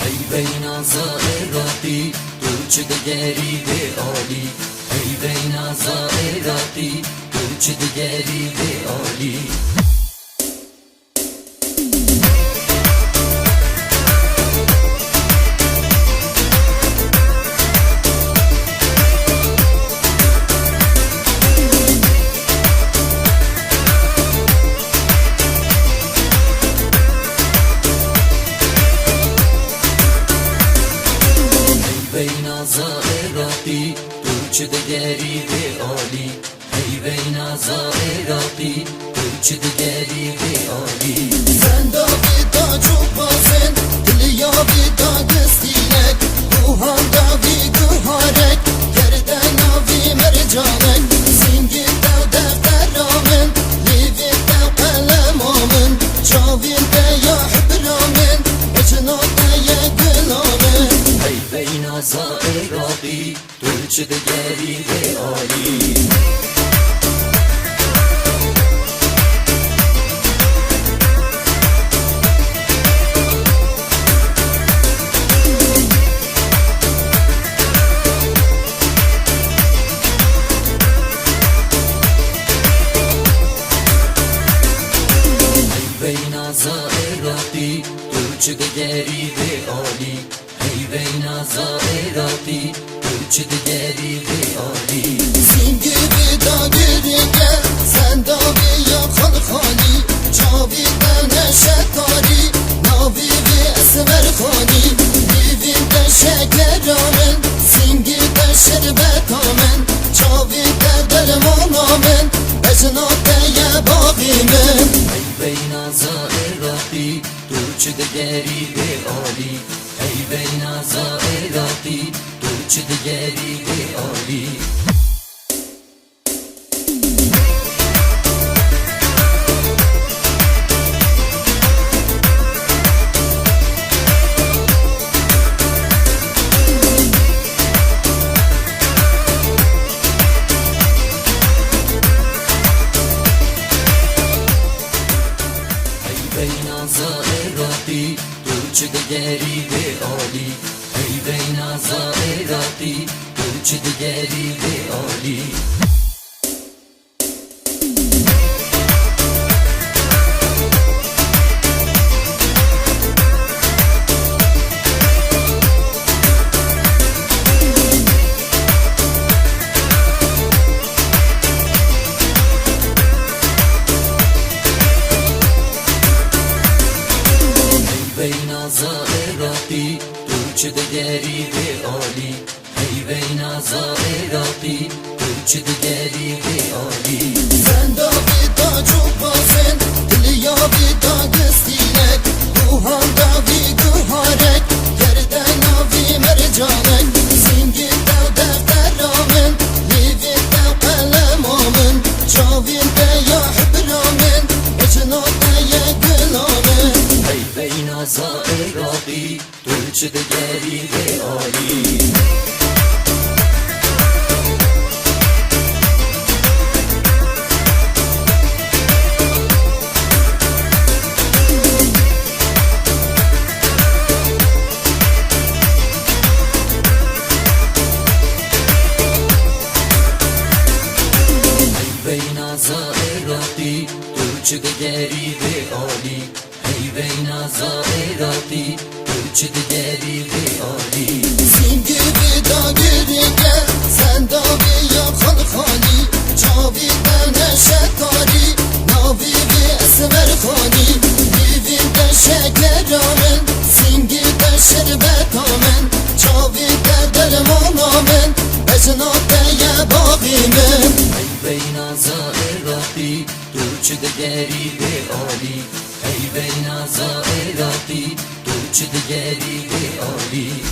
ای بین زائراتی تو چه دگری به عالی، ای بین زائراتی تو چه دگری به عالی. بین زائراتی تو چه دگری به عالی، ای بین زائراتی تو چه دگری به عالی. زندابی دا چوبازن دلیابی دا دستیلک روحان داوی گوهارک گردناوی مرجانک سینگی دا دفترامن لیوی دا قلمامن چاوین دا یا حبرامن اجناب دا یا گلامن. ای بین زائراتی تو چه دگری به عالی. بین زائراتی تو چه دگری به عالی، ای بین زائراتی تو چه دگری به عالی. سینگی بی دا گرینگه زندابی یا خالخانی چاوی دا نشکاری ناوی بی اسمر خانی لیوین دا شکرامن سینگی دا شربتامن چاوی دا درمانامن بجناب دا یا باقی من. بین زائراتی تو چه دگری به عالی، ای بین زائراتی تو چه دگری به عالی. بین زائراتی تو چه دگری به عالی، ای بین زائراتی تو چه دگری به عالی. بین زائراتی تو چه دگری به عالی، ای بین زائراتی تو چه دگری به عالی. زندابی دا چوبازن دلیابی دا دستیلک روحان داوی گوهارک گردناوی مرجانک سینگی دا دفترامن لیوی دا قلمامن چاوین دا یا حبرامن اجناب دا یا گلامن. ای بین زائراتی تو چه دگری به عالی. بین زائراتی تو چه دگری به عالی، ای بین زائراتی تو چه دگری به عالی. سینگی بی دا گرینگه زندابی یا خالخانی چاوی دا نشکاری ناوی بی اسمر خانی لیوین دا شکرامن سینگی دا شربتامن چاوی دا درمانامن بجناب دا یا باقی من. بین زائراتی تو چه دگری به عالی، ای بین زائراتی تو چه دگری به عالی.